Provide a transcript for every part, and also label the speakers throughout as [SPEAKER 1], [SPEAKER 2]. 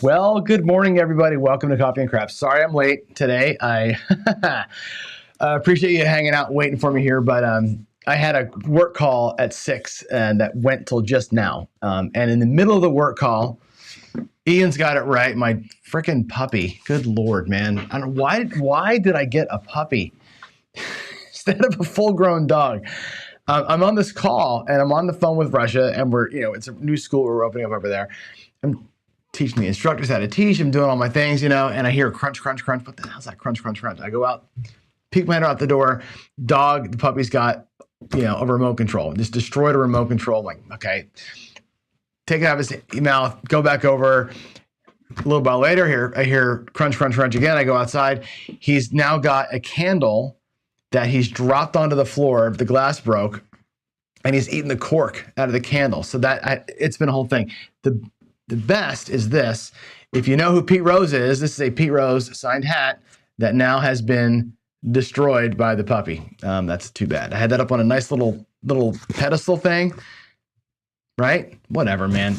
[SPEAKER 1] Well, good morning, everybody. Welcome to Coffee and Crafts. Sorry I'm late today. I appreciate you hanging out, waiting for me here, but I had a work call at 6 and that went till just now. And in the middle of the work call, Ian's got it right. My freaking puppy. Good Lord, man. I don't know why did I get a puppy instead of a full-grown dog? I'm on this call and I'm on the phone with Russia, and it's a new school we're opening up over there. I'm teaching the instructors how to teach. I'm doing all my things, and I hear crunch, crunch, crunch. What the hell's that crunch, crunch, crunch? I go out, peek my head out the door. The puppy's got, a remote control. Just destroyed a remote control. I'm like, okay. Take it out of his mouth, go back over. A little while later, I hear crunch, crunch, crunch again. I go outside. He's now got a candle that he's dropped onto the floor. The glass broke, and he's eaten the cork out of the candle. So it's been a whole thing. The best is this. If you know who Pete Rose is, this is a Pete Rose signed hat that now has been destroyed by the puppy. That's too bad. I had that up on a nice little pedestal thing, right? Whatever, man.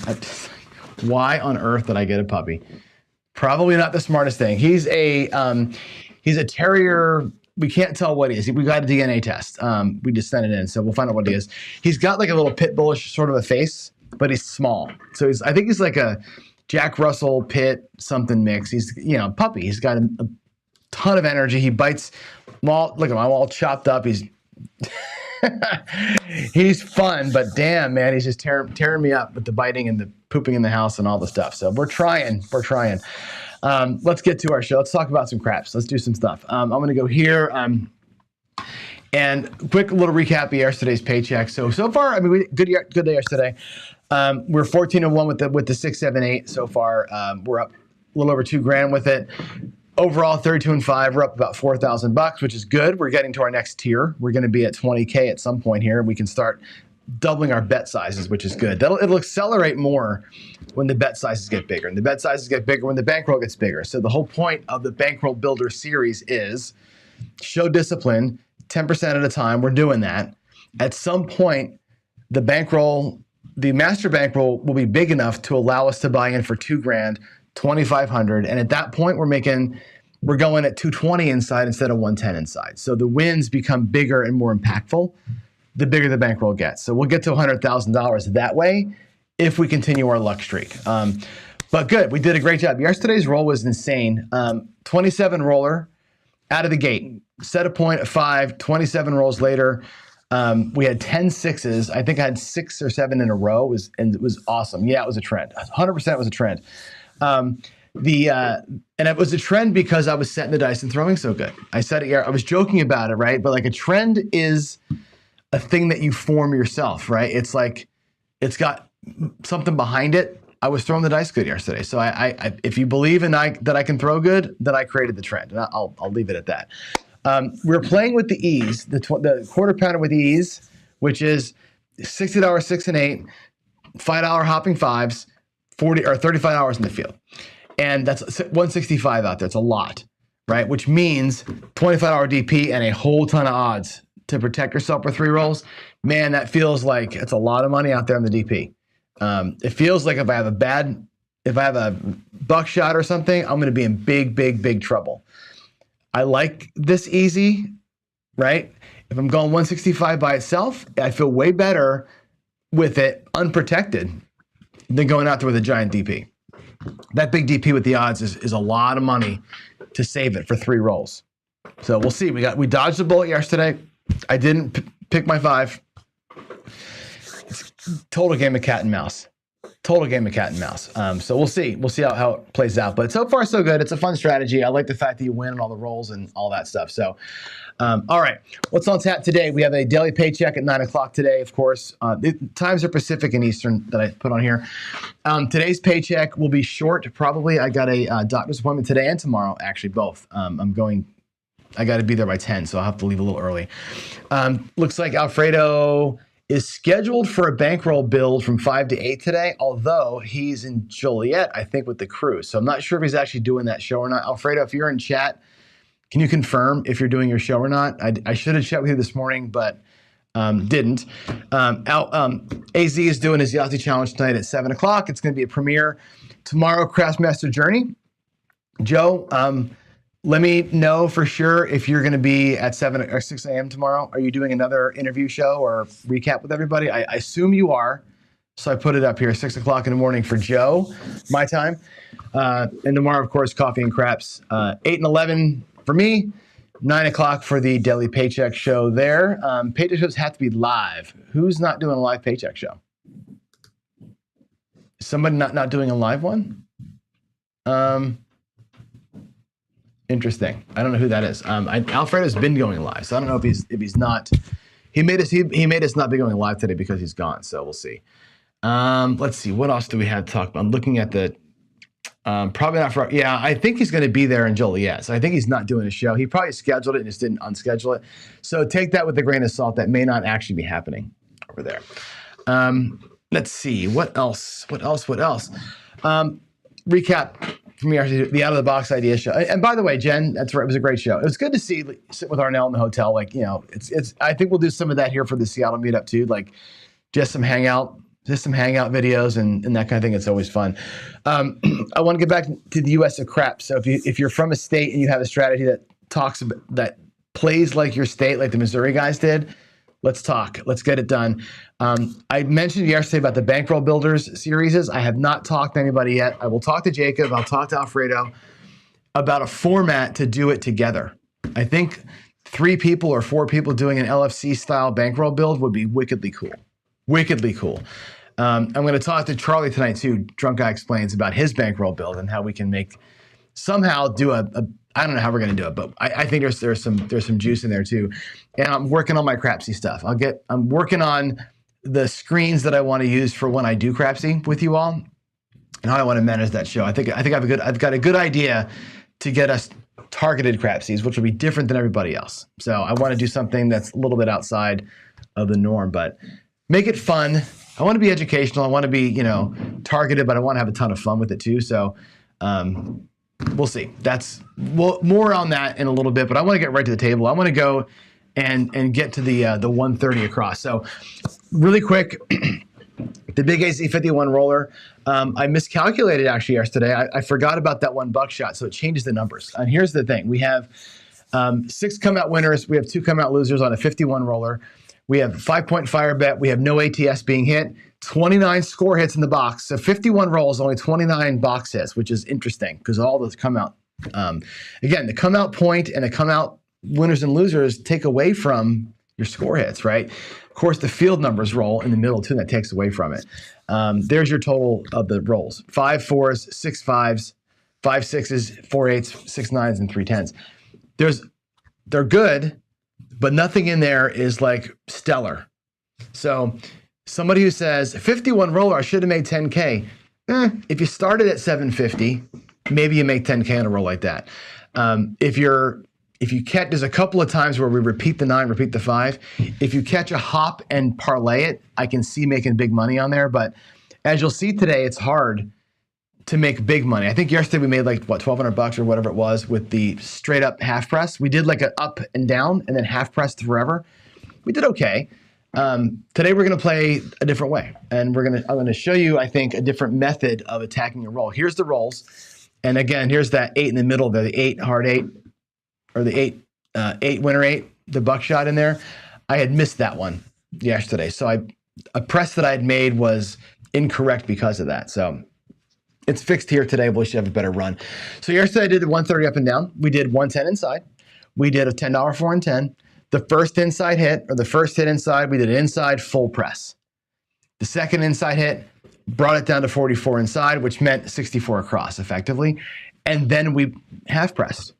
[SPEAKER 1] Why on earth did I get a puppy? Probably not the smartest thing. He's a terrier. We can't tell what he is. We got a DNA test. We just sent it in, so we'll find out what he is. He's got like a little pit bullish sort of a face, but he's small. So I think he's like a Jack Russell Pit something mix. He's puppy. He's got a ton of energy. He bites. Look at him. I'm all chopped up. He's he's fun, but damn, man, he's just tearing me up with the biting and the pooping in the house and all the stuff. So we're trying. Let's get to our show. Let's talk about some crafts. Let's do some stuff. I'm going to go here. And quick little recap of yesterday's paycheck. So far, good day yesterday. We're 14-1 with the 678 so far. We're up a little over $2,000 with it. Overall, 32-5. We're up about $4,000, which is good. We're getting to our next tier. We're going to be at 20K at some point here, and we can start doubling our bet sizes, which is good. It'll accelerate more when the bet sizes get bigger, and the bet sizes get bigger when the bankroll gets bigger. So the whole point of the Bankroll Builder series is show discipline 10% at a time. We're doing that. At some point, the master bankroll will be big enough to allow us to buy in for $2,000, $2,500, and at that point, we're going at 220 inside instead of 110 inside. So the wins become bigger and more impactful the bigger the bankroll gets. So we'll get to $100,000 that way if we continue our luck streak. But good, we did a great job. Yesterday's roll was insane. 27 roller out of the gate. Set a point at 5, 27 rolls later. We had 10 sixes. I think I had 6 or 7 in a row. It was awesome. Yeah, it was a trend. 100% was a trend. And it was a trend because I was setting the dice and throwing so good. I said it here. I was joking about it, right? But like a trend is a thing that you form yourself, right? It's like it's got something behind it. I was throwing the dice good yesterday. So if you believe that I can throw good, then I created the trend. And I'll leave it at that. We're playing with the ease, the quarter pounder with ease, which is $60 6 and 8, $5 hopping fives, 40 or $35 in the field. And that's 165 out there. It's a lot, right? Which means $25 DP and a whole ton of odds to protect yourself for 3 rolls. Man, that feels like it's a lot of money out there on the DP. It feels like if I have a buckshot or something, I'm going to be in big trouble. I like this easy, right? If I'm going 165 by itself, I feel way better with it unprotected than going out there with a giant DP. That big DP with the odds is a lot of money to save it for 3 rolls. So we'll see. We dodged the bullet yesterday. I didn't pick my 5. It's total game of cat and mouse. So we'll see. We'll see how it plays out. But so far, so good. It's a fun strategy. I like the fact that you win on all the rolls and all that stuff. So, all right. What's on tap today? We have a daily paycheck at 9 o'clock today, of course. The times are Pacific and Eastern that I put on here. Today's paycheck will be short, probably. I got a doctor's appointment today and tomorrow, actually, both. I got to be there by 10, so I'll have to leave a little early. Looks like Alfredo is scheduled for a bankroll build from 5 to 8 today, although he's in Joliet, I think, with the crew. So I'm not sure if he's actually doing that show or not. Alfredo, if you're in chat, can you confirm if you're doing your show or not? I should have checked with you this morning, but didn't. AZ is doing his Yahtzee challenge tonight at 7 o'clock. It's going to be a premiere. tomorrow, Craftmaster Journey. Joe, let me know for sure if you're going to be at 7 or 6 a.m. tomorrow. Are you doing another interview show or recap with everybody? I assume you are. So I put it up here, 6 o'clock in the morning for Joe, my time. And tomorrow, of course, Coffee and Craps, 8 and 11 for me, 9 o'clock for the Daily Paycheck Show there. Paycheck shows have to be live. Who's not doing a live Paycheck Show? Somebody not doing a live one? Interesting. I don't know who that is. Alfredo's been going live, so I don't know if he's not. He made us not be going live today because he's gone. So we'll see. Let's see. What else do we have to talk about? I'm looking at the. Probably not for. Yeah, I think he's going to be there in Joliet. So I think he's not doing a show. He probably scheduled it and just didn't unschedule it. So take that with a grain of salt. That may not actually be happening over there. Let's see. What else? Recap. From the Out of the Box Idea Show. And by the way, Jen, that's right. It was a great show. It was good to sit with Arnell in the hotel. Like, it's. I think we'll do some of that here for the Seattle meetup too. Like, just some hangout videos and that kind of thing. It's always fun. I want to get back to the U.S. of crap. So if you're from a state and you have a strategy that plays like your state, like the Missouri guys did, let's talk. Let's get it done. I mentioned yesterday about the Bankroll Builders series. I have not talked to anybody yet. I will talk to Jacob. I'll talk to Alfredo about a format to do it together. I think 3 people or 4 people doing an LFC style bankroll build would be wickedly cool. Wickedly cool. I'm going to talk to Charlie tonight too. Drunk Guy Explains about his bankroll build and how we can somehow do a I don't know how we're going to do it, but I think there's some juice in there too. And I'm working on my Crapsy stuff. I'm working on the screens that I want to use for when I do Crapsy with you all, and how I want to manage that show. I've got a good idea to get us targeted Crapsies, which will be different than everybody else. So I want to do something that's a little bit outside of the norm, but make it fun. I want to be educational. I want to be, targeted, but I want to have a ton of fun with it too. So, we'll see. More on that in a little bit, but I want to get right to the table. I want to go and get to the 130 across. So really quick, the big AC51 roller, I miscalculated actually yesterday. I forgot about that one buckshot, so it changes the numbers. And here's the thing. We have 6 come out winners. We have 2 come out losers on a 51 roller. We have 5-point fire bet. We have no ATS being hit. 29 score hits in the box. So 51 rolls, only 29 box hits, which is interesting because all those come out. Again, the come out point and the come out winners and losers take away from your score hits, right? Of course, the field numbers roll in the middle too, and that takes away from it. There's your total of the rolls. 5 4s, 6 5s, 5 6s, 4 8s, 6 9s, and 3 10s. They're good, but nothing in there is like stellar. So somebody who says 51 roller, I should have made 10K. If you started at 750, maybe you make 10K on a roll like that. If you catch, there's a couple of times where we repeat the 9, repeat the 5. If you catch a hop and parlay it, I can see making big money on there. But as you'll see today, it's hard to make big money. I think yesterday we made like $1,200 or whatever it was with the straight up half press. We did like an up and down and then half pressed forever. We did okay. Today we're going to play a different way, and I'm going to show you, I think, a different method of attacking a roll. Here's the rolls, and again, here's that 8 in the middle there, the 8 hard 8, or the 8 winner 8, the buckshot in there. I had missed that one yesterday, so a press that I had made was incorrect because of that. So it's fixed here today. We should have a better run. So yesterday I did the 130 up and down. We did 110 inside. We did a $10 4 and 10. The first inside hit, or the first hit inside, we did an inside full press. The second inside hit brought it down to 44 inside, which meant 64 across effectively. And then we half pressed.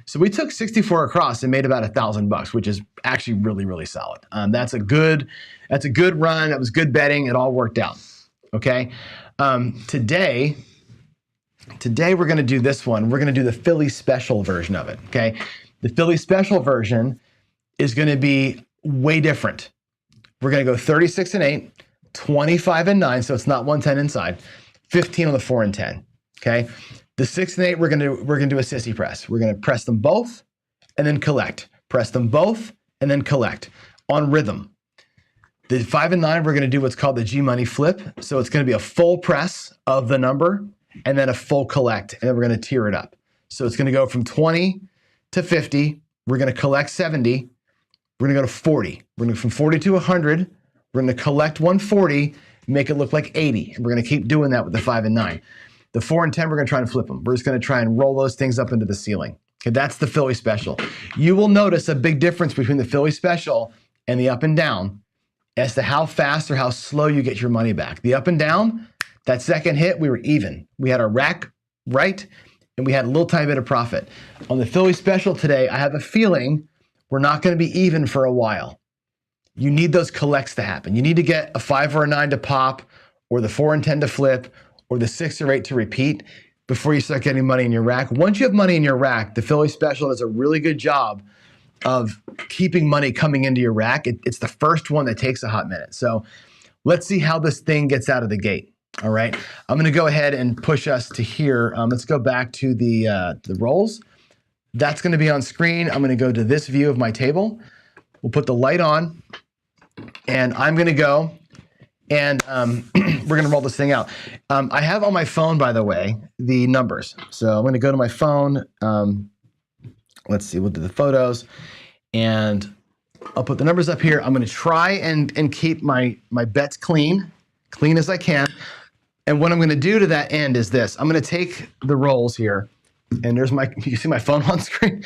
[SPEAKER 1] So we took 64 across and made about $1,000, which is actually really, really solid. That's a good run. That was good betting. It all worked out. Okay. Today we're going to do this one. We're going to do the Philly special version of it. Okay. The Philly special version is going to be way different. We're going to go 36 and 8, 25 and 9. So it's not 110 inside, 15 on the 4 and 10. Okay. The 6 and 8, we're going to do a sissy press. We're going to press them both and then collect. Press them both and then collect on rhythm. The 5 and 9, we're going to do what's called the G money flip. So it's going to be a full press of the number and then a full collect, and then we're going to tier it up. So it's going to go from 20 to 50. We're going to collect 70. We're going to go to 40. We're going to go from 40 to 100. We're going to collect 140, make it look like 80. And we're going to keep doing that with the 5 and 9. The 4 and 10, we're going to try and flip them. We're just going to try and roll those things up into the ceiling. Okay, that's the Philly special. You will notice a big difference between the Philly special and the up and down as to how fast or how slow you get your money back. The up and down, that second hit, we were even. We had our rack right, and we had a little tiny bit of profit. On the Philly special today, I have a feeling we're not going to be even for a while. You need those collects to happen. You need to get a 5 or a 9 to pop, or the 4 and 10 to flip, or the 6 or 8 to repeat before you start getting money in your rack. Once you have money in your rack, the Philly special does a really good job of keeping money coming into your rack. It's the first one that takes a hot minute. So let's see how this thing gets out of the gate. All right, I'm going to go ahead and push us to here. Let's go back to the rolls. That's going to be on screen. I'm going to go to this view of my table. We'll put the light on, and I'm going to go, and we're going to roll this thing out. I have on my phone, by the way, the numbers. So I'm going to go to my phone. Let's see, we'll do the photos, and I'll put the numbers up here. I'm going to try and keep my bets clean as I can. And what I'm going to do to that end is this. I'm going to take the rolls here, and there's you see my phone on screen?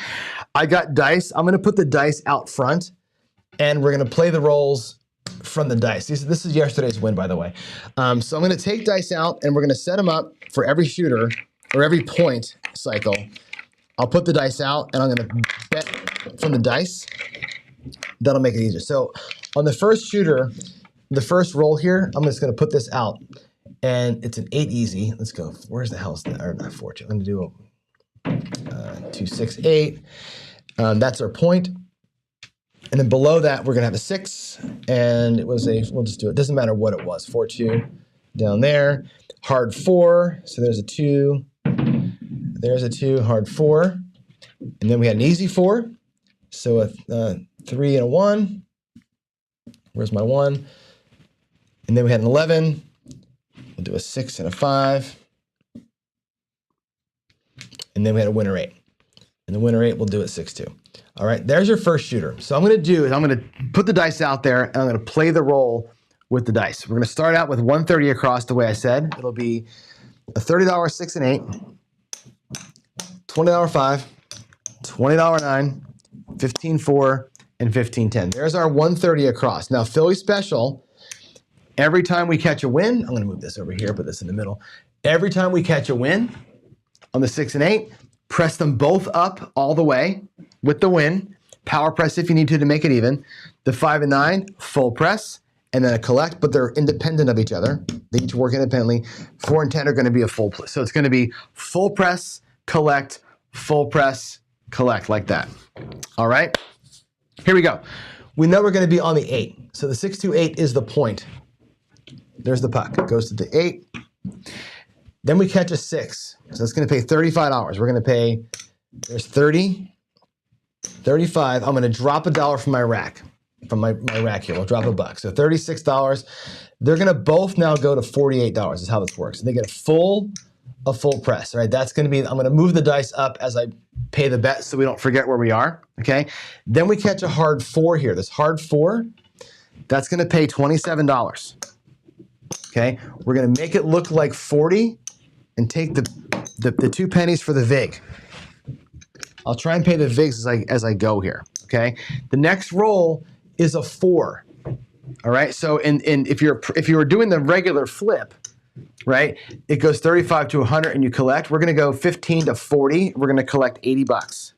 [SPEAKER 1] I got dice. I'm going to put the dice out front, and we're going to play the rolls from the dice. This is yesterday's win, by the way. So I'm going to take dice out, and we're going to set them up for every shooter or every point cycle. I'll put the dice out, and I'm going to bet from the dice. That'll make it easier. So on the first shooter, the first roll here, I'm just going to put this out, and it's an 8 easy. Let's go. Where's the hell's that? Or not fortune. I'm going to do 2, 6, 8. That's our point. And then below that, we're going to have a 6, and it was we'll just do it. Doesn't matter what it was. 4, 2 down there. Hard 4. So there's a 2. There's a 2, hard 4. And then we had an easy 4. So a 3 and a 1. Where's my 1? And then we had an 11. We'll do a 6 and a 5. And then we had a winner 8. And the winner 8, we'll do it 6-2. All right, there's your first shooter. So I'm going to do is I'm going to put the dice out there, and I'm going to play the roll with the dice. We're going to start out with 130 across the way I said. It'll be a $30 6 and 8, $20 5, $20 9, 15 4, and 15 10. There's our 130 across. Now, Philly special, every time we catch a win, I'm going to move this over here, put this in the middle. Every time we catch a win on the 6 and 8, press them both up all the way with the win. Power press if you need to make it even. The 5 and 9, full press, and then a collect, but they're independent of each other. They each work independently. 4 and 10 are going to be a full press. So it's going to be full press, collect, full press, collect, like that. All right? Here we go. We know we're going to be on the 8. So the 6 to 8 is the point. There's the puck. It goes to the 8. Then we catch a 6. So it's going to pay $35. We're going to pay, there's 30, 35. I'm going to drop $1 from my rack. From my rack here, we'll drop $1. So $36. They're going to both now go to $48 is how this works. And they get a full press. All right, that's going to be, I'm going to move the dice up as I pay the bet so we don't forget where we are. Okay. Then we catch a hard 4 here. This hard 4, that's going to pay $27. Okay. We're going to make it look like 40 and take the 2 pennies for the VIG. I'll try and pay the VIGs as I go here. Okay. The next roll is a 4. All right. So if you were doing the regular flip, right, it goes 35 to 100 and you collect. We're going to go 15 to 40. We're going to collect $80.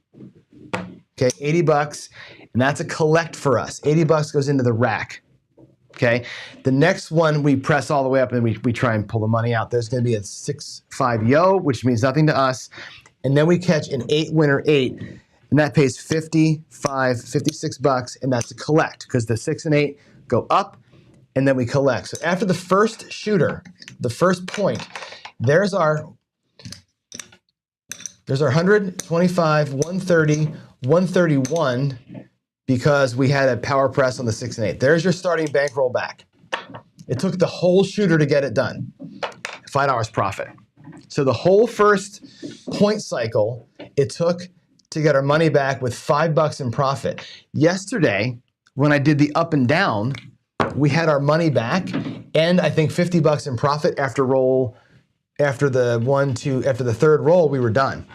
[SPEAKER 1] Okay, $80, and that's a collect for us. $80 goes into the rack. Okay. The next one we press all the way up and we try and pull the money out. There's going to be a 6-5 yo, which means nothing to us. And then we catch an 8 winner 8. And that pays $56, and that's a collect because the 6 and 8 go up, and then we collect. So after the first shooter, the first point, there's our 100, 25, 130, 131 because we had a power press on the 6 and 8. There's your starting bankroll back. It took the whole shooter to get it done. $5 profit. So the whole first point cycle it took to get our money back with $5 in profit. Yesterday, when I did the up and down, we had our money back and I think $50 in profit after the third roll, we were done.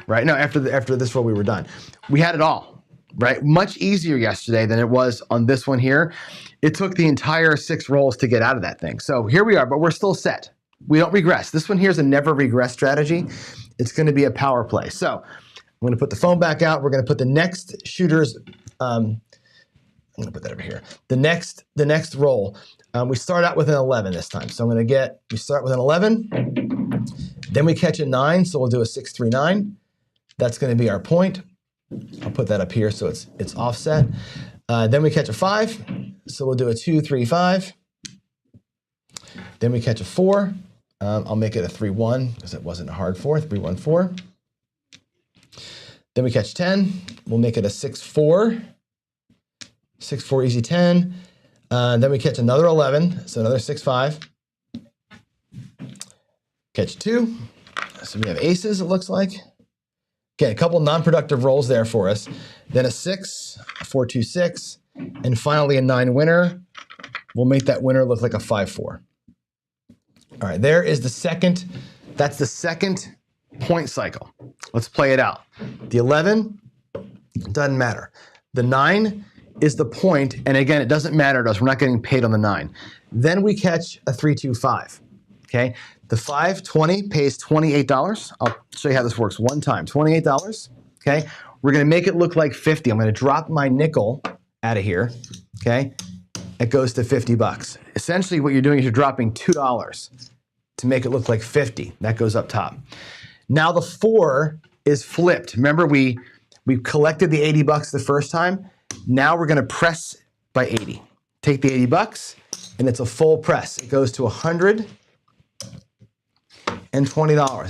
[SPEAKER 1] Right? No, after this roll, we were done. We had it all, right? Much easier yesterday than it was on this one here. It took the entire 6 rolls to get out of that thing. So here we are, but we're still set. We don't regress. This one here is a never regress strategy. It's going to be a power play. So I'm going to put the phone back out. We're going to put the next shooters. I'm going to put that over here. The next roll. We start out with an 11 this time. So we start with an 11. Then we catch a 9. So we'll do a 6, 3, 9. That's going to be our point. I'll put that up here so it's offset. Then we catch a 5. So we'll do a 2, 3, 5. Then we catch a 4. I'll make it a 3, 1 because it wasn't a hard 4. 3, 1, 4. Then we catch 10. We'll make it a 6, 4. 6, 4, easy 10. Then we catch another 11. So another 6, 5. Catch 2. So we have aces, it looks like. Okay, a couple non-productive rolls there for us. Then a 6, a 4, 2, 6. And finally a 9 winner. We'll make that winner look like a 5, 4. All right, that's the second point cycle. Let's play it out. The 11 doesn't matter. The 9 is the point, and again, it doesn't matter to us. We're not getting paid on the 9. Then we catch a 3, 2, 5. Okay, the 5, 20 pays $28. I'll show you how this works one time. $28. Okay, we're going to make it look like 50. I'm going to drop my nickel out of here. Okay, it goes to $50. Essentially, what you're doing is you're dropping $2 to make it look like 50. That goes up top. Now the 4 is flipped. Remember, we collected the $80 the first time. Now we're going to press by 80. Take the $80, and it's a full press. It goes to $120.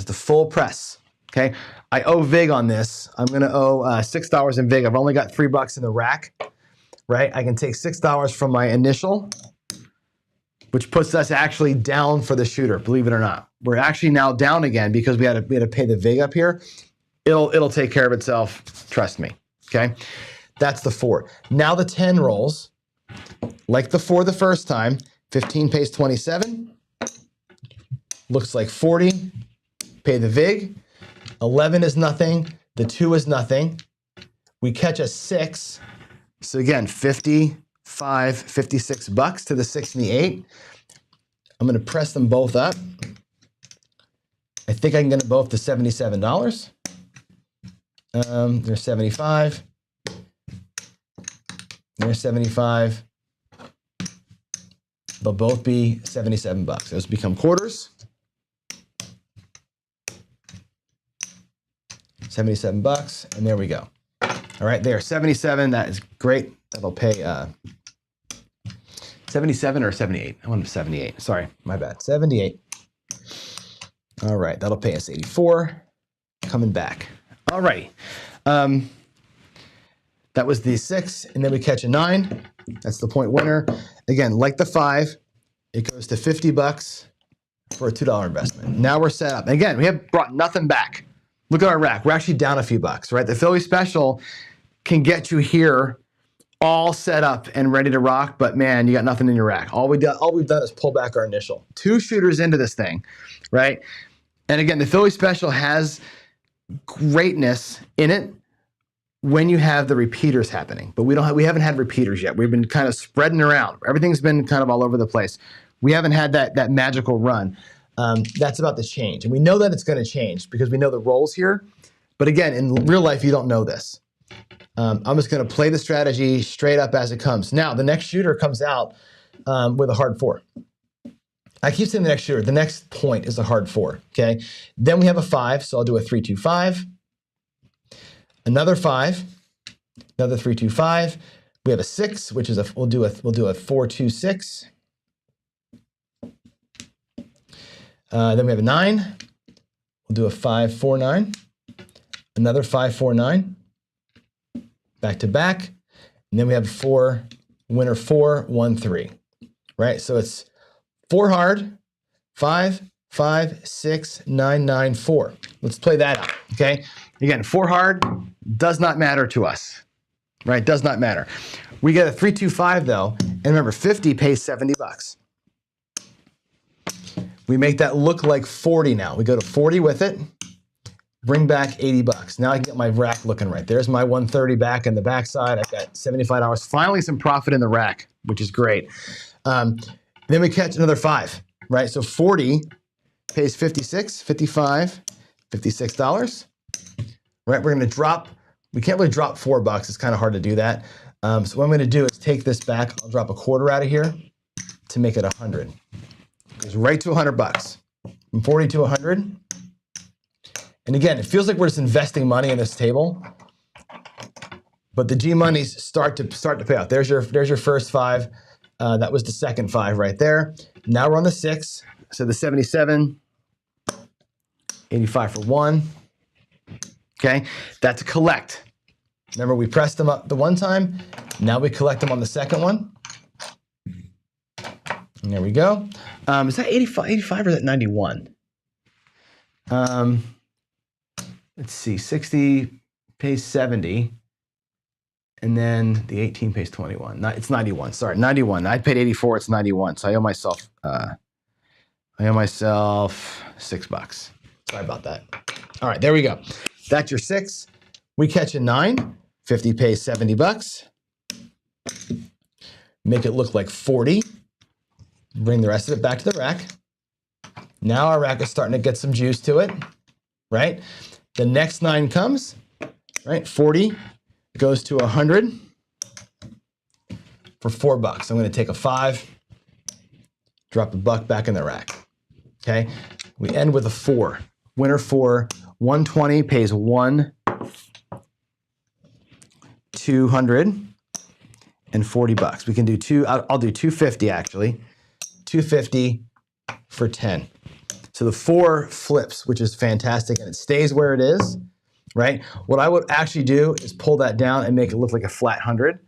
[SPEAKER 1] The full press. Okay. I owe VIG on this. I'm going to owe $6 in VIG. I've only got $3 in the rack. Right? I can take $6 from my initial, which puts us actually down for the shooter, believe it or not. We're actually now down again because we had to pay the VIG up here. It'll take care of itself, trust me. Okay? That's the 4. Now the 10 rolls, like the 4 the first time. 15 pays 27. Looks like 40. Pay the VIG. 11 is nothing. The 2 is nothing. We catch a 6. So again, $55, $56 to the 6 and the 8. I'm going to press them both up. I think I can get them both to $77. There's 75. There's 75. They'll both be $77. Those become quarters. $77, and there we go. All right, there, 77. That is great. That'll pay 77 or 78. I wanted 78. Sorry, my bad. 78. All right, that'll pay us 84. Coming back. All right. That was the 6, and then we catch a 9. That's the point winner. Again, like the 5, it goes to $50 for a $2 investment. Now we're set up. Again, we have brought nothing back. Look at our rack. We're actually down a few bucks, right? The Philly Special can get you here all set up and ready to rock, but man, you got nothing in your rack. All we've done is pull back our initial. 2 shooters into this thing, right? And again, the Philly Special has greatness in it when you have the repeaters happening, but we haven't had repeaters yet. We've been kind of spreading around. Everything's been kind of all over the place. We haven't had that magical run. That's about to change. And we know that it's going to change because we know the rolls here. But again, in real life, you don't know this. I'm just going to play the strategy straight up as it comes. Now, the next shooter comes out with a hard 4. I keep saying the next shooter. The next point is a hard 4. Okay. Then we have a 5. So I'll do a 3, 2, 5. Another 5. Another 3, 2, 5. We have a 6, which is we'll do a 4, 2, 6. Then we have a 9. We'll do a 5, 4, 9. Another 5, 4, 9. Back to back. And then we have 4, winner 4, 1, 3. Right? So it's 4 hard, 5, 56994. Let's play that out, okay? Again, 4 hard does not matter to us, right? Does not matter. We get a 325 though, and remember 50 pays 70 bucks. We make that look like 40 now. We go to 40 with it, bring back 80 bucks. Now I can get my rack looking right. There's my 130 back in the backside. I've got $75. Finally some profit in the rack, which is great. Then we catch another 5, right? So 40 pays 56, 55, $56, right? We're gonna drop, we can't really drop 4 bucks. It's kind of hard to do that. So what I'm gonna do is take this back. I'll drop a quarter out of here to make it 100. Goes right to 100 bucks. From 40 to 100. And again, it feels like we're just investing money in this table, but the G monies start to pay out. There's your first 5. That was the second 5 right there. Now we're on the 6. So the 77, 85 for 1. Okay, that's a collect. Remember, we pressed them up the one time. Now we collect them on the second one. And there we go. Is that 85 or is that 91? Let's see, 60 pays 70. And then the 18 pays 21. It's 91, sorry, 91. I paid 84, it's 91. So I owe myself $6. Sorry about that. All right, there we go. That's your 6. We catch a 9. 50 pays 70 bucks. Make it look like 40. Bring the rest of it back to the rack. Now our rack is starting to get some juice to it, right? The next 9 comes, right? 40 goes to 100 for 4 bucks. I'm gonna take a 5, drop a buck back in the rack, okay? We end with a 4. Winner 4, 120 pays 240 bucks. We can do I'll do 250 actually. 250 for 10. So the 4 flips, which is fantastic, and it stays where it is, right? What I would actually do is pull that down and make it look like a flat 100.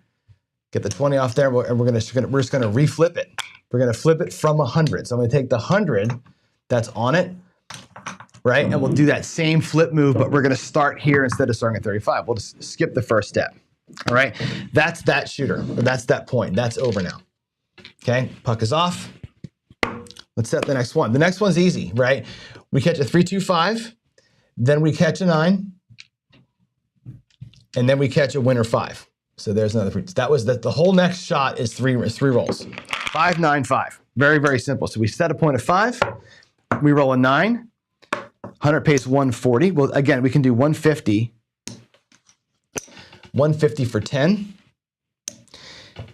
[SPEAKER 1] Get the 20 off there, and we're just gonna reflip it. We're gonna flip it from 100. So I'm gonna take the 100 that's on it, right? And we'll do that same flip move, but we're gonna start here instead of starting at 35. We'll just skip the first step, all right? That's that shooter, or that's that point. That's over now, okay? Puck is off. Let's set the next one. The next one's easy, right? We catch a 325, then we catch a 9, and then we catch a winner 5. So there's another 3. That was the whole next shot is 3 rolls. 5, 9, 5. Very, very simple. So we set a point of 5, we roll a 9, 100 pays 140. Well, again, we can do 150. 150 for 10.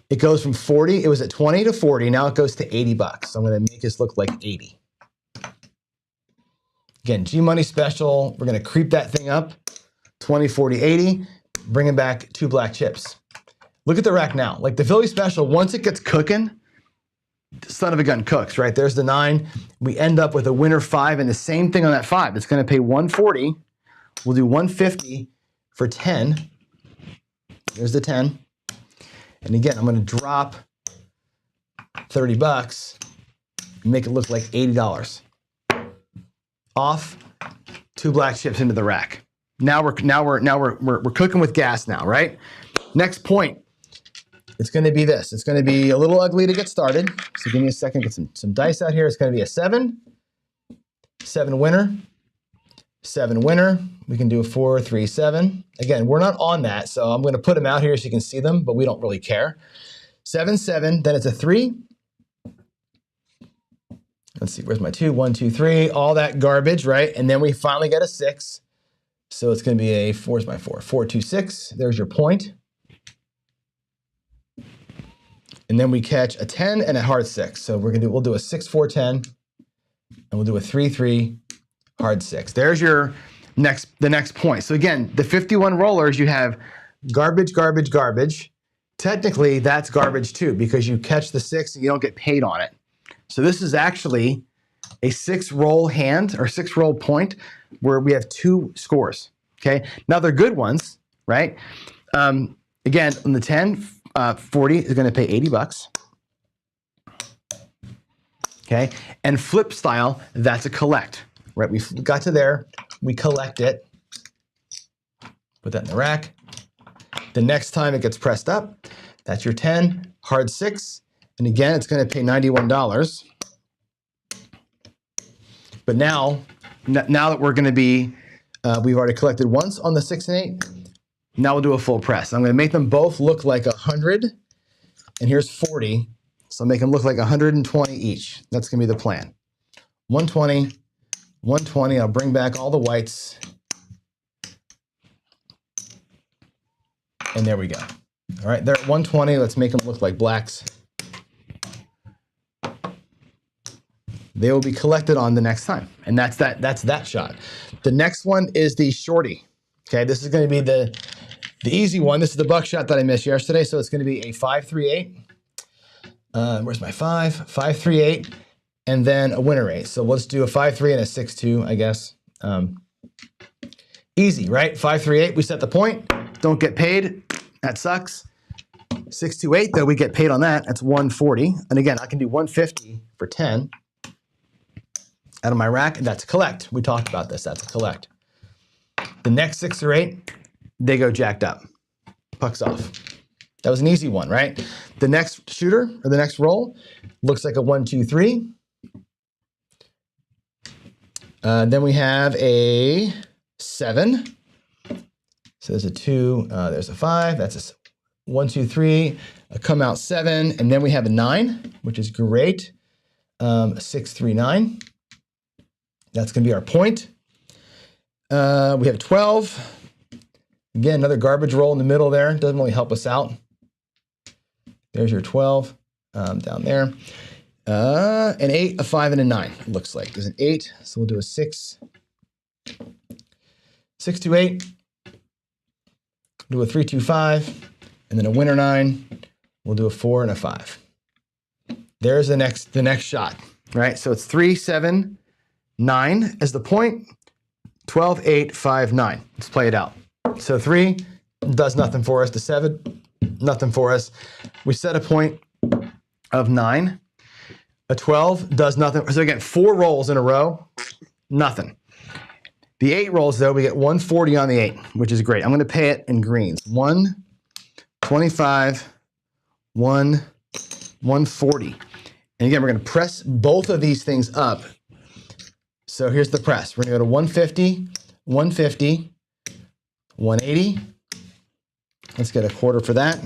[SPEAKER 1] It goes from 40, it was at 20 to 40, now it goes to 80 bucks. So I'm gonna make this look like 80. Again, G Money special, we're gonna creep that thing up, 20, 40, 80, bringing back 2 black chips. Look at the rack now. Like the Philly special, once it gets cooking, son of a gun cooks, right? There's the 9. We end up with a winner 5 and the same thing on that 5. It's gonna pay 140. We'll do 150 for 10. There's the 10. And again, I'm gonna drop 30 bucks and make it look like $80. Off, 2 black chips into the rack. Now we're cooking with gas now, right? Next point, it's gonna be this. It's gonna be a little ugly to get started. So give me a second, get some dice out here. It's gonna be a 7, 7 winner, 7 winner. We can do a 4, 3, 7. Again, we're not on that, so I'm gonna put them out here so you can see them, but we don't really care. 7, 7, then it's a 3. Let's see, where's my 2? 1, 2, 3, all that garbage, right? And then we finally get a 6. So it's gonna be a, where's my 4? 4, 2, 6, there's your point. And then we catch a 10 and a hard 6. So we'll do a 6, 4, 10, and we'll do a 3, 3, hard 6. There's the next point. So again, the 51 rollers, you have garbage, garbage, garbage. Technically, that's garbage too, because you catch the 6 and you don't get paid on it. So this is actually a 6-roll hand or 6-roll point where we have 2 scores, okay? Now they're good ones, right? Again, on the 10, 40 is gonna pay 80 bucks. okay? And flip style, that's a collect, right? We got to there, we collect it, put that in the rack. The next time it gets pressed up, that's your 10, hard 6, and again, it's gonna pay $91. But now that we're gonna be, we've already collected once on the 6 and 8, now we'll do a full press. I'm gonna make them both look like 100, and here's 40, so I'll make them look like 120 each. That's gonna be the plan. 120, 120, I'll bring back all the whites. And there we go. All right, they're at 120, let's make them look like blacks. They will be collected on the next time. And that's that shot. The next one is the shorty. Okay, this is gonna be the easy one. This is the buckshot that I missed yesterday, so it's gonna be a 5-3-8. Where's my 5? 5-3-8, and then a winner 8. So let's do a 5-3 and a 6-2, I guess. Easy, right? 5-3-8, we set the point, don't get paid, that sucks. 6-2-8, though, we get paid on that, that's 140. And again, I can do 150 for 10 out of my rack, and that's a collect. We talked about this, that's a collect. The next 6 or 8, they go jacked up. Puck's off. That was an easy one, right? The next shooter, or the next roll, looks like a 1-2-3. Then we have a 7. So there's a 2, there's a 5, that's a 1-2-3, a come out 7, and then we have a 9, which is great. 6-3-9. That's gonna be our point. We have 12. Again, another garbage roll in the middle there. Doesn't really help us out. There's your 12 down there. An 8, a 5, and a 9, it looks like. There's an 8, so we'll do a 6. 6-2-8. Do a 3-2-5, and then a winner 9. We'll do a 4 and a 5. There's the next shot, right? So it's 3, 7, 9 as the point. 12, 8, 5, 9. Let's play it out. So 3 does nothing for us. The 7, nothing for us. We set a point of 9. A 12 does nothing. So again, 4 rolls in a row, nothing. The 8 rolls, though, we get 140 on the 8, which is great. I'm going to pay it in greens. 125, 140. And again, we're going to press both of these things up. So here's the press. We're going to go to 150, 150, 180. Let's get a quarter for that.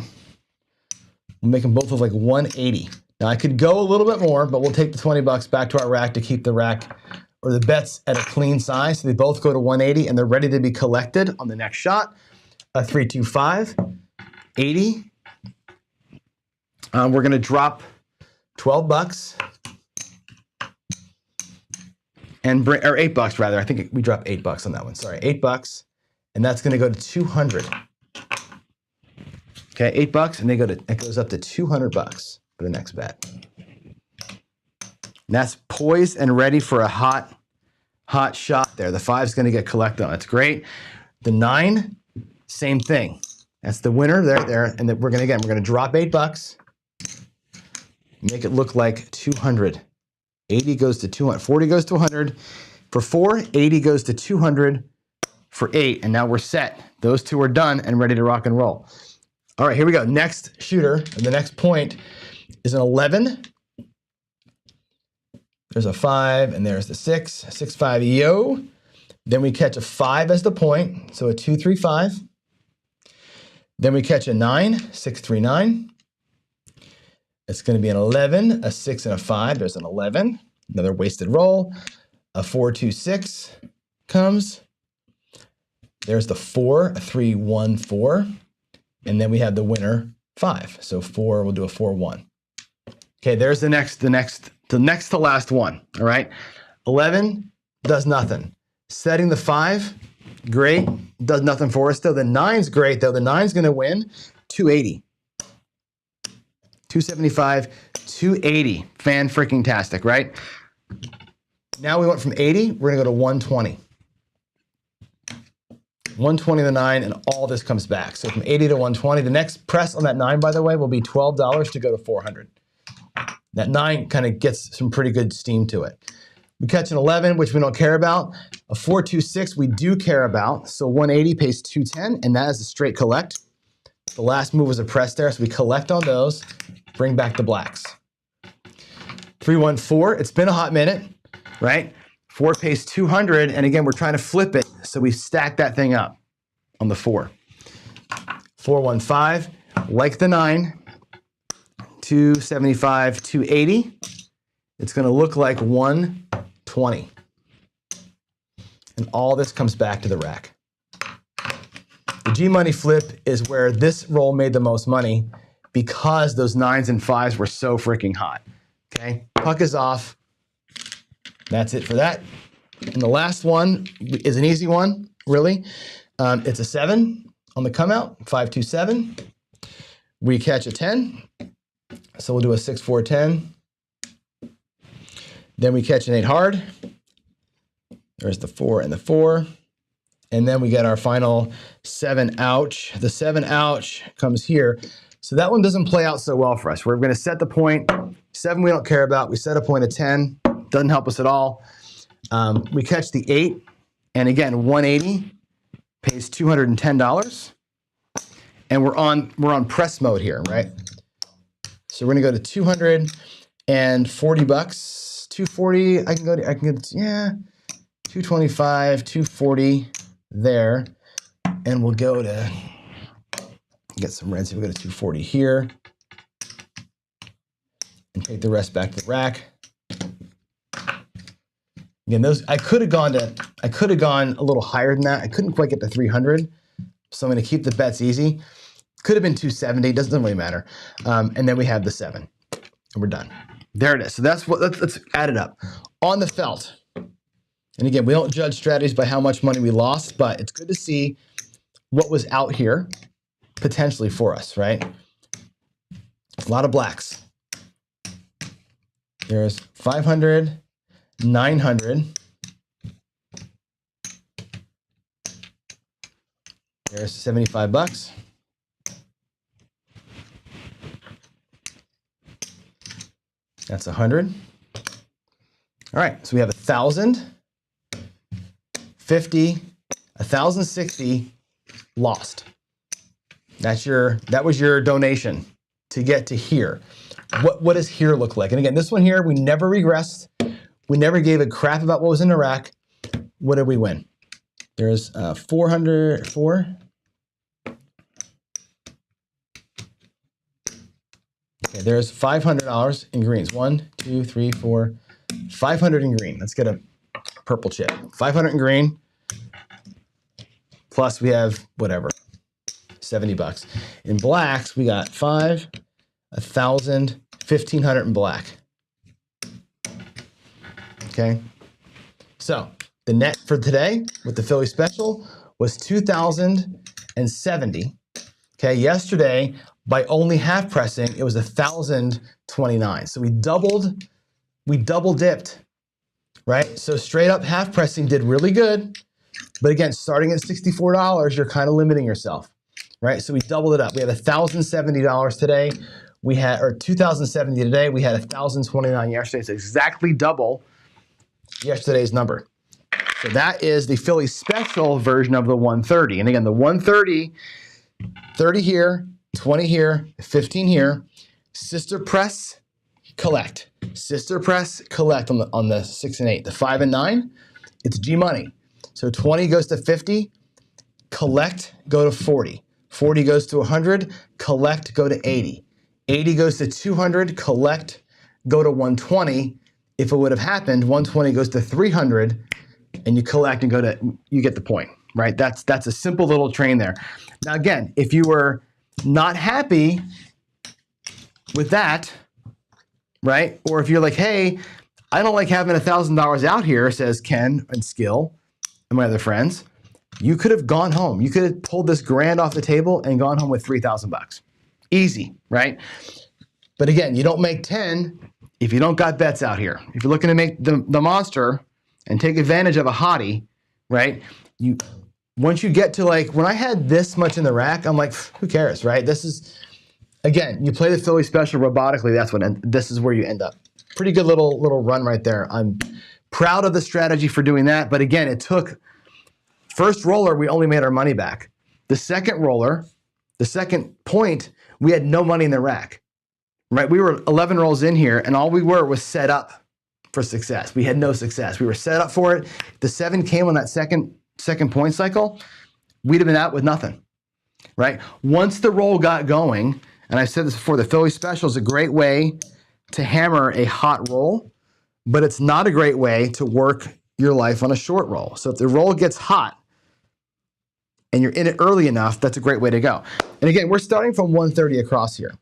[SPEAKER 1] We'll make them both look like 180. Now I could go a little bit more, but we'll take the 20 bucks back to our rack to keep the rack or the bets at a clean size. So they both go to 180 and they're ready to be collected on the next shot. A 3-2-5, 80. We're gonna drop 12 bucks and bring, or 8 bucks rather. I think we dropped 8 bucks on that one. Sorry, 8 bucks. And that's gonna go to 200. Okay, 8 bucks, and it goes up to 200 bucks for the next bet. And that's poised and ready for a hot shot there. The 5's gonna get collected on. That's great. The 9, same thing. That's the winner there. And then we're gonna drop 8 bucks, make it look like 200. 80 goes to 200, 40 goes to 100. For 4, 80 goes to 200 for 8, and now we're set. Those 2 are done and ready to rock and roll. All right, here we go. Next shooter, and the next point is an 11. There's a 5, and there's the 6. 6, 5, yo. Then we catch a 5 as the point, so a 2, 3, 5. Then we catch a 9, 6, 3, 9. It's going to be an 11, a 6, and a 5. There's an 11. Another wasted roll. A 4, 2, 6 comes. There's the 4, a 3, 1, 4. And then we have the winner 5. So 4, we'll do a 4, 1. Okay, there's the next to last one. All right. 11 does nothing. Setting the 5, great. Does nothing for us though. The 9's great though. The 9's going to win 280. 275, 280. Fan-freaking-tastic, right? Now we went from 80, we're gonna go to 120. 120 the 9, and all this comes back. So from 80 to 120. The next press on that 9, by the way, will be $12 to go to 400. That 9 kind of gets some pretty good steam to it. We catch an 11, which we don't care about. A 426 we do care about. So 180 pays 210, and that is a straight collect. The last move was a press there, so we collect on those, bring back the blacks. 314, it's been a hot minute, right? 4 pays 200, and again, we're trying to flip it, so we stack that thing up on the 4. 415, like the 9, 275, 280. It's going to look like 120. And all this comes back to the rack. The G-Money flip is where this roll made the most money because those 9s and 5s were so freaking hot. Okay, puck is off. That's it for that. And the last one is an easy one, really. It's a 7 on the come out, 527. We catch a 10. So we'll do a 6-4-10. Then we catch an 8 hard. There's the 4 and the 4. And then we get our final 7 ouch. The 7 ouch comes here. So that one doesn't play out so well for us. We're going to set the point. 7 we don't care about. We set a point of 10. Doesn't help us at all. We catch the 8. And again, 180 pays $210. And we're on press mode here, right? So we're going to go to 240 bucks. 240, I can go, yeah, 225, 240 there. And we'll go to, get some reds. We'll go to 240 here. And take the rest back to the rack. Again, those, I could have gone a little higher than that. I couldn't quite get to 300. So I'm going to keep the bets easy. Could have been 270, doesn't really matter. And then we have the 7, and we're done. There it is. So that's what, let's add it up. On the felt, and again, we don't judge strategies by how much money we lost, but it's good to see what was out here potentially for us, right? A lot of blacks. There's 500, 900. There's 75 bucks. That's 100. All right, so we have 1,000, 50, 1,060 lost. That was your donation to get to here. What does here look like? And again, this one here, we never regressed. We never gave a crap about what was in the rack. What did we win? There's 404. Okay, there's $500 in greens. 1, 2, 3, 4, 500 in green. Let's get a purple chip. 500 in green. Plus we have whatever, 70 bucks. In blacks, we got 5, 1,000, 1,500 in black. Okay. So the net for today with the Philly special was 2,070. Okay. Yesterday, by only half pressing, it was 1,029. So we double dipped, right? So straight up half pressing did really good. But again, starting at $64, you're kind of limiting yourself, right? So we doubled it up. We had $1,070 today. We had, or 2,070 today. We had 1,029 yesterday. It's exactly double yesterday's number. So that is the Philly special version of the 130. And again, the 130, 30 here, 20 here, 15 here. Sister press, collect. Sister press, collect on the 6 and 8. The 5 and 9, it's G money. So 20 goes to 50, collect, go to 40. 40 goes to 100, collect, go to 80. 80 goes to 200, collect, go to 120. If it would have happened, 120 goes to 300, and you collect and go to, you get the point, right? That's a simple little train there. Now again, if you were not happy with that, right? Or if you're like, hey, I don't like having $1,000 out here, says Ken and Skill and my other friends, you could have gone home. You could have pulled this grand off the table and gone home with 3,000 bucks. Easy, right? But again, you don't make 10 if you don't got bets out here. If you're looking to make the monster and take advantage of a hottie, right? Once you get to like, when I had this much in the rack, I'm like, who cares, right? This is, Again, you play the Philly special robotically. This is where you end up. Pretty good little run right there. I'm proud of the strategy for doing that. But again, it took first roller, we only made our money back. The second roller, the second point, we had no money in the rack. Right? We were 11 rolls in here, and all we were was set up for success. We had no success. We were set up for it. If the 7 came on that second point cycle, we'd have been out with nothing. Right? Once the roll got going, and I've said this before, the Philly special is a great way to hammer a hot roll, but it's not a great way to work your life on a short roll. So if the roll gets hot and you're in it early enough, that's a great way to go. And again, we're starting from 130 across here,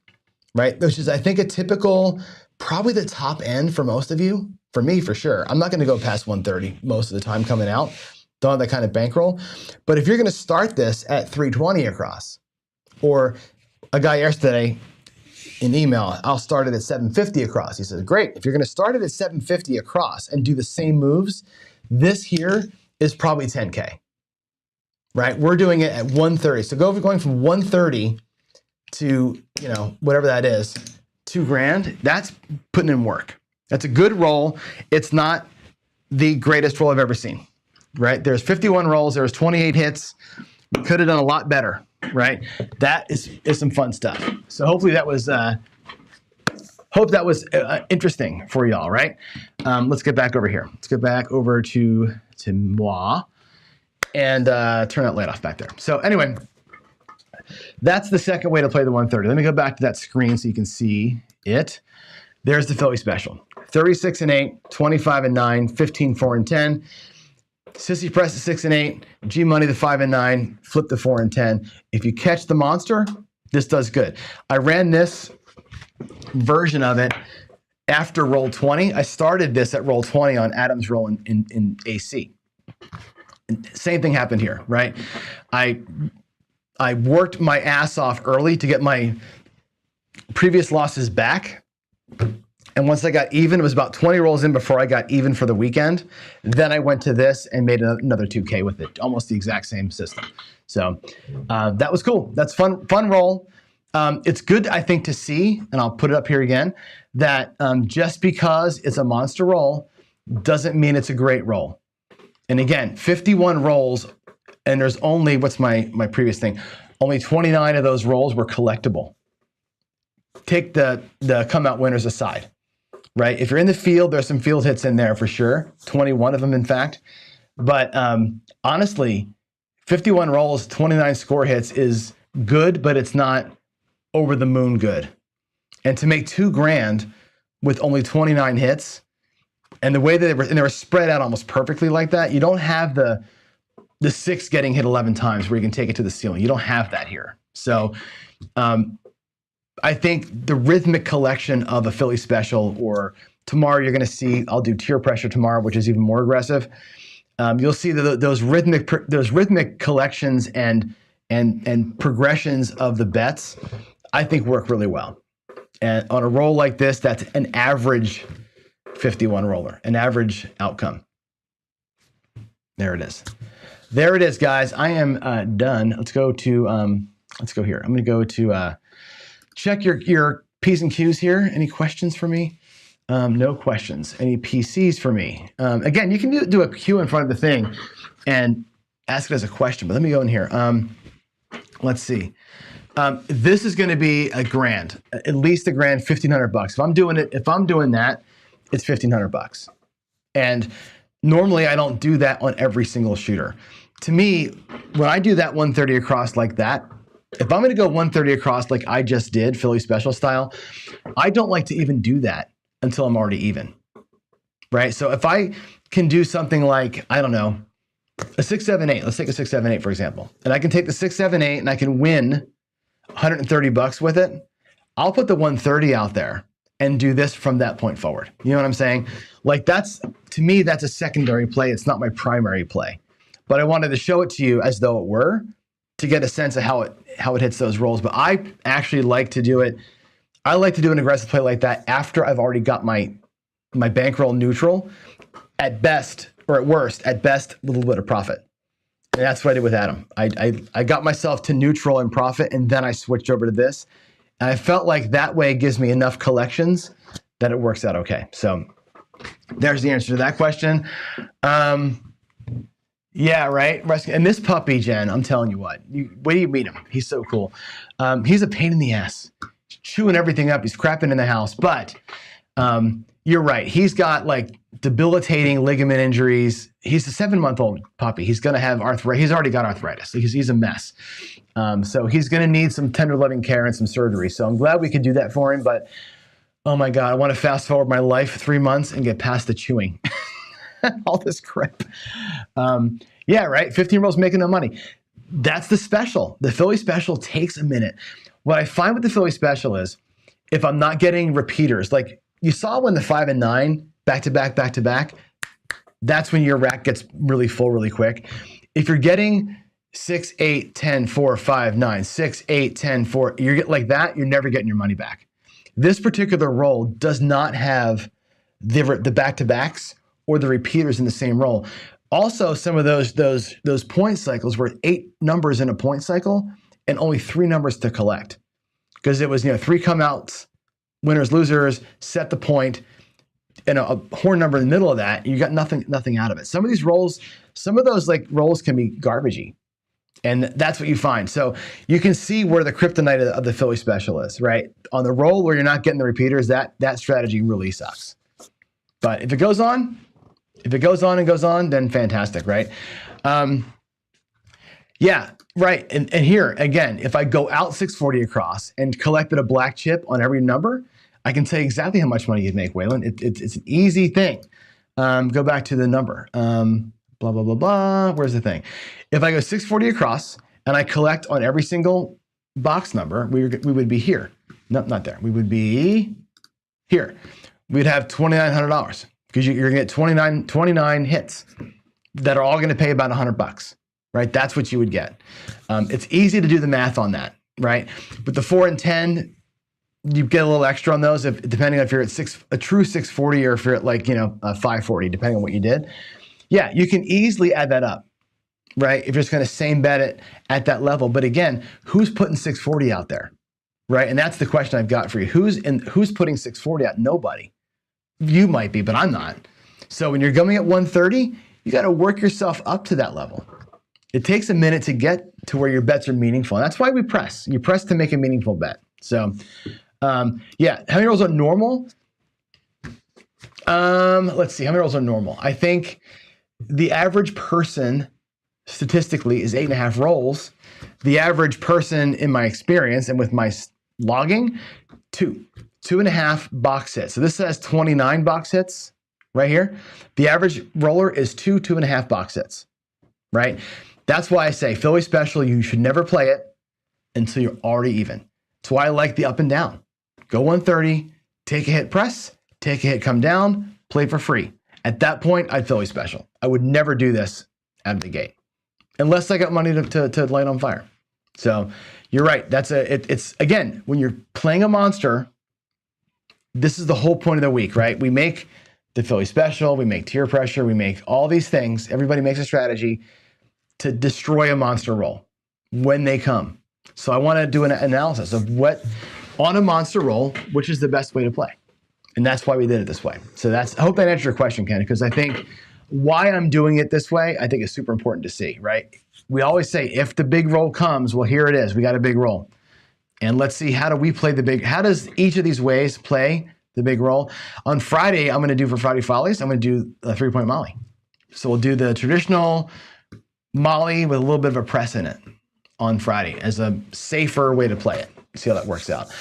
[SPEAKER 1] right? Which is, I think, a typical, probably the top end for most of you. For me, for sure. I'm not going to go past 130 most of the time coming out. Don't have that kind of bankroll. But if you're going to start this at 320 across, or a guy yesterday in email, I'll start it at 750 across. He says, great. If you're going to start it at 750 across and do the same moves, this here is probably 10K, right? We're doing it at 130. So going from 130 to, whatever that is, 2 grand, that's putting in work. That's a good roll. It's not the greatest roll I've ever seen, right? There's 51 rolls. There's 28 hits. We could have done a lot better, right? That is some fun stuff. So hopefully that was interesting for y'all, right? Let's get back over here. Let's get back over to moi and turn that light off back there. So anyway, that's the second way to play the 130. Let me go back to that screen so you can see it. There's the Philly special. 36 and 8, 25 and 9, 15, 4 and 10. Sissy press the 6 and 8, G money the 5 and 9, flip the 4 and 10. If you catch the monster, this does good. I ran this version of it after roll 20. I started this at roll 20 on Adam's roll in AC. And same thing happened here, right? I worked my ass off early to get my previous losses back. And once I got even, it was about 20 rolls in before I got even for the weekend. Then I went to this and made another 2K with it, almost the exact same system. So that was cool. That's fun roll. It's good, I think, to see, and I'll put it up here again, that just because it's a monster roll doesn't mean it's a great roll. And again, 51 rolls, and there's only, what's my previous thing? Only 29 of those rolls were collectible. Take the come out winners aside. Right? If you're in the field, there's some field hits in there for sure. 21 of them, in fact. But honestly, 51 rolls, 29 score hits is good, but it's not over the moon good. And to make 2 grand with only 29 hits, and the way that they were spread out almost perfectly like that, you don't have the 6 getting hit 11 times where you can take it to the ceiling. You don't have that here. So I think the rhythmic collection of a Philly special, or tomorrow you're going to see, I'll do tier pressure tomorrow, which is even more aggressive. You'll see those rhythmic collections and progressions of the bets, I think work really well. And on a roll like this, that's an average 51 roller, an average outcome. There it is. There it is, guys. I am done. Let's go here. I'm going to go to check your P's and Q's here. Any questions for me? No questions. Any PCs for me? Again, you can do a Q in front of the thing and ask it as a question, but let me go in here. Let's see. This is going to be a grand, at least a grand, $1,500. If I'm doing that, it's $1,500. And normally I don't do that on every single shooter. To me, when I do that 130 across like that, if I'm going to go 130 across like I just did, Philly special style, I don't like to even do that until I'm already even, right? So if I can do something like, I don't know, a 6, 7, 8. Let's take a 6, 7, 8, for example. And I can take the 6, 7, 8 and I can win $130 with it. I'll put the 130 out there and do this from that point forward. You know what I'm saying? Like to me, that's a secondary play. It's not my primary play. But I wanted to show it to you as though it were, to get a sense of how it hits those rolls. But I actually like to do it. I like to do an aggressive play like that after I've already got my bankroll neutral, at best, or at worst, at best, a little bit of profit. And that's what I did with Adam. I got myself to neutral and profit, and then I switched over to this. And I felt like that way it gives me enough collections that it works out okay. So there's the answer to that question. Yeah, right. And this puppy, Jen, I'm telling you what. Wait till you meet him. He's so cool. He's a pain in the ass. He's chewing everything up. He's crapping in the house. But you're right. He's got like debilitating ligament injuries. He's a 7-month-old puppy. He's going to have arthritis. He's already got arthritis. He's a mess. So he's going to need some tender loving care and some surgery. So I'm glad we could do that for him. But oh my God, I want to fast forward my life 3 months and get past the chewing. All this crap. Yeah, right. 15-year-olds making no money. That's the special. The Philly special takes a minute. What I find with the Philly special is if I'm not getting repeaters, like you saw when the 5 and 9 back to back, that's when your rack gets really full really quick. If you're getting 6, 8, 10, 4, 5, 9, 6, 8, 10, 4, you're get like that, you're never getting your money back. This particular roll does not have the back-to-backs or the repeaters in the same roll. Also, some of those point cycles were 8 numbers in a point cycle and only 3 numbers to collect. Because it was 3 come outs, winners, losers, set the point, and a horn number in the middle of that, you got nothing out of it. Some of these rolls, some of those like rolls can be garbagey. And that's what you find. So you can see where the kryptonite of the Philly special is, right? On the roll where you're not getting the repeaters, that strategy really sucks. But if it goes on, and goes on, then fantastic, right? Yeah, right. And here, again, if I go out 640 across and collected a black chip on every number, I can tell you exactly how much money you'd make, Waylon. It's an easy thing. Go back to the number. Blah, blah, blah, blah. Where's the thing? If I go 640 across and I collect on every single box number, we would be here. No, not there. We would be here. We'd have $2,900 because you're going to get 29 hits that are all going to pay about $100, right? That's what you would get. It's easy to do the math on that, right? With the 4 and 10, you get a little extra on those, depending on if you're at a true 640 or if you're at like 540, depending on what you did. Yeah, you can easily add that up, right? If you're just going to same bet it at that level. But again, who's putting 640 out there, right? And that's the question I've got for you. Who's putting 640 out? Nobody. You might be, but I'm not. So when you're going at 130, you got to work yourself up to that level. It takes a minute to get to where your bets are meaningful. And that's why we press. You press to make a meaningful bet. So yeah, how many rolls are normal? Let's see, how many rolls are normal? I think the average person statistically is 8.5 rolls. The average person in my experience and with my logging, 2.5 box hits. So this says 29 box hits right here. The average roller is 2.5 box hits, right? That's why I say Philly special, you should never play it until you're already even. That's why I like the up and down. Go 130, take a hit, press, take a hit, come down, play for free. At that point, I'd Philly special. I would never do this out of the gate, unless I got money to light on fire. So you're right. It's again, when you're playing a monster, this is the whole point of the week, right? We make the Philly special, we make tier pressure, we make all these things. Everybody makes a strategy to destroy a monster roll when they come. So I want to do an analysis of what on a monster roll, which is the best way to play. And that's why we did it this way. So I hope that answers your question, Ken, because I think why I'm doing it this way, I think is super important to see, right? We always say, if the big roll comes, well, here it is. We got a big roll. And let's see, how does each of these ways play the big roll? On Friday, I'm going to do for Friday Follies, I'm going to do a 3-point Molly. So we'll do the traditional Molly with a little bit of a press in it on Friday as a safer way to play it. See how that works out.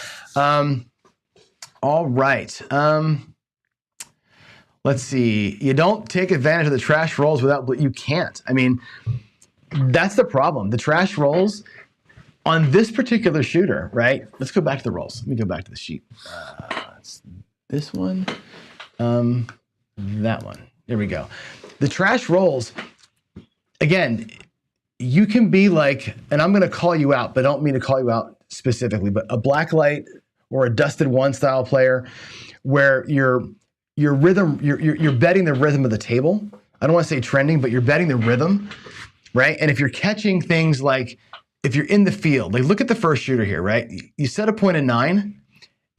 [SPEAKER 1] All right. Let's see. You don't take advantage of the trash rolls you can't. I mean, that's the problem. The trash rolls on this particular shooter, right? Let's go back to the rolls. Let me go back to the sheet. This one, that one. There we go. The trash rolls, again, you can be like, and I'm going to call you out, but I don't mean to call you out specifically, but a black light or a dusted one style player where your rhythm, you're betting the rhythm of the table. I don't want to say trending, but you're betting the rhythm, right? And if you're catching things like if you're in the field, like look at the first shooter here, right? You set a point of 9,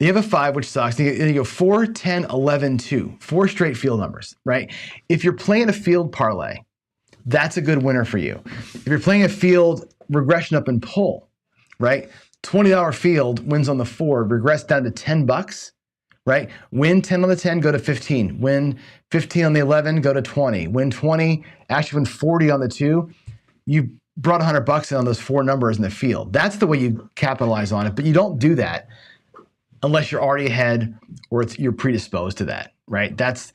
[SPEAKER 1] you have a 5, which sucks. Then you go 4, 10, 11, 2, 4 straight field numbers, right? If you're playing a field parlay, that's a good winner for you. If you're playing a field regression up and pull, right? $20 field wins on the 4, regress down to $10, right? Win 10 on the 10, go to 15. Win 15 on the 11, go to 20. Win 20, actually win 40 on the 2. You brought $100 in on those 4 numbers in the field. That's the way you capitalize on it, but you don't do that unless you're already ahead or you're predisposed to that, right? That's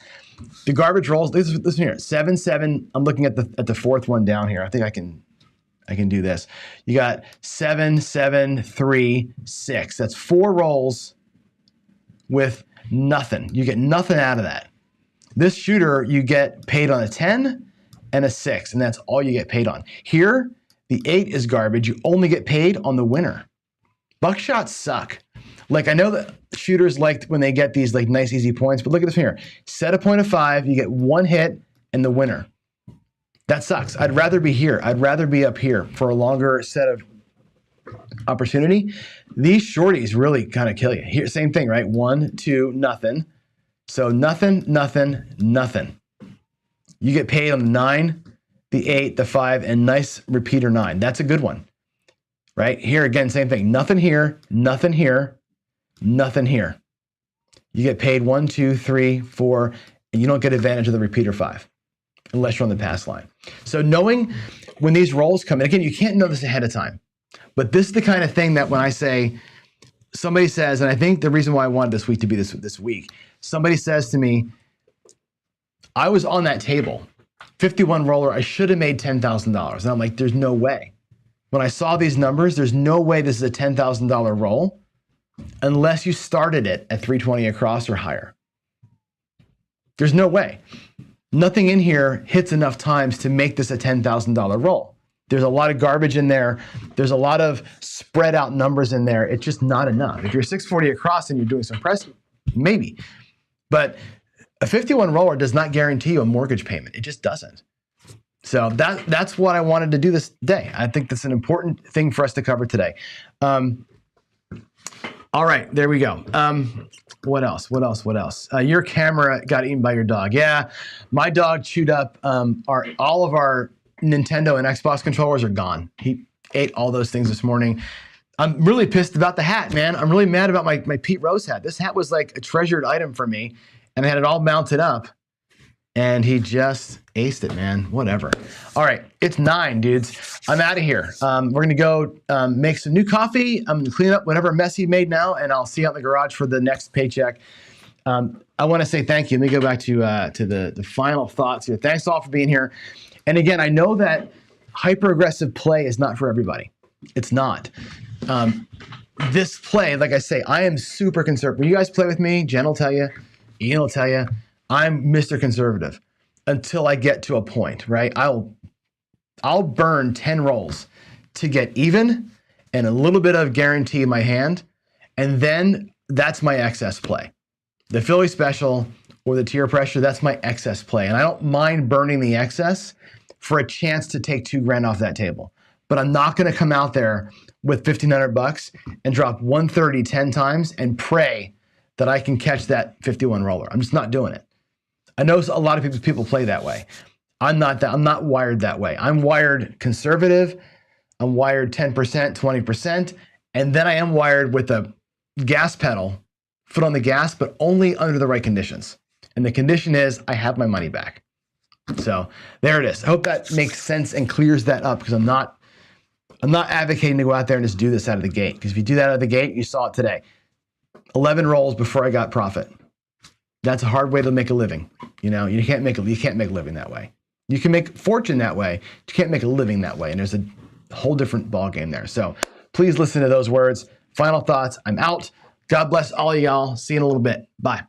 [SPEAKER 1] the garbage rolls. Listen here, 7, 7. I'm looking at the fourth one down here. I think I can do this. You got 7, 7, 3, 6. That's 4 rolls with nothing. You get nothing out of that. This shooter, you get paid on a 10 and a 6, and that's all you get paid on. Here, the 8 is garbage. You only get paid on the winner. Buckshots suck. Like, I know that shooters like when they get these like nice easy points, but look at this here. Set a point of 5, you get 1 hit and the winner. That sucks. I'd rather be here. I'd rather be up here for a longer set of opportunity. These shorties really kind of kill you. Here, same thing, right? 1, 2, nothing. So nothing, nothing, nothing. You get paid on the 9, the 8, the 5, and nice repeater 9. That's a good one, right? Here again, same thing. Nothing here, nothing here, nothing here. You get paid 1, 2, 3, 4, and you don't get advantage of the repeater 5 unless you're on the pass line. So knowing when these rolls come in, again, you can't know this ahead of time, but this is the kind of thing that when I say, somebody says, and I think the reason why I wanted this week to be this week, somebody says to me, I was on that table, 51 roller, I should have made $10,000. And I'm like, there's no way. When I saw these numbers, there's no way this is a $10,000 roll unless you started it at 320 across or higher. There's no way. Nothing in here hits enough times to make this a $10,000 roll. There's a lot of garbage in there. There's a lot of spread out numbers in there. It's just not enough. If you're 640 across and you're doing some press, maybe. But a 51 roller does not guarantee you a mortgage payment. It just doesn't. So that's what I wanted to do this day. I think that's an important thing for us to cover today. All right, there we go. What else? Your camera got eaten by your dog. Yeah, my dog chewed up all of our Nintendo and Xbox controllers are gone. He ate all those things this morning. I'm really pissed about the hat, man. I'm really mad about my Pete Rose hat. This hat was like a treasured item for me, and I had it all mounted up, and he just aced it, man. Whatever. All right, it's 9, dudes. I'm out of here. We're going to go make some new coffee. I'm going to clean up whatever mess he made now, and I'll see you out in the garage for the next paycheck. I want to say thank you. Let me go back to the final thoughts here. Thanks all for being here. And again, I know that hyper-aggressive play is not for everybody. It's not. This play, like I say, I am super conservative. When you guys play with me, Jen will tell you, Ian will tell you, I'm Mr. Conservative until I get to a point, right? I'll burn 10 rolls to get even and a little bit of guarantee in my hand, and then that's my excess play. The Philly special or the tier pressure, that's my excess play. And I don't mind burning the excess for a chance to take $2,000 off that table. But I'm not going to come out there with $1,500 and drop 130 10 times and pray that I can catch that 51 roller. I'm just not doing it. I know a lot of people play that way. I'm not wired that way. I'm wired conservative. I'm wired 10%, 20%. And then I am wired with a gas pedal, foot on the gas, but only under the right conditions. And the condition is I have my money back. So there it is. I hope that makes sense and clears that up, because I'm not advocating to go out there and just do this out of the gate. Because if you do that out of the gate, you saw it today. 11 rolls before I got profit. That's a hard way to make a living. You know, you can't make a living that way. You can make fortune that way. You can't make a living that way. And there's a whole different ball game there. So please listen to those words. Final thoughts. I'm out. God bless all of y'all. See you in a little bit. Bye.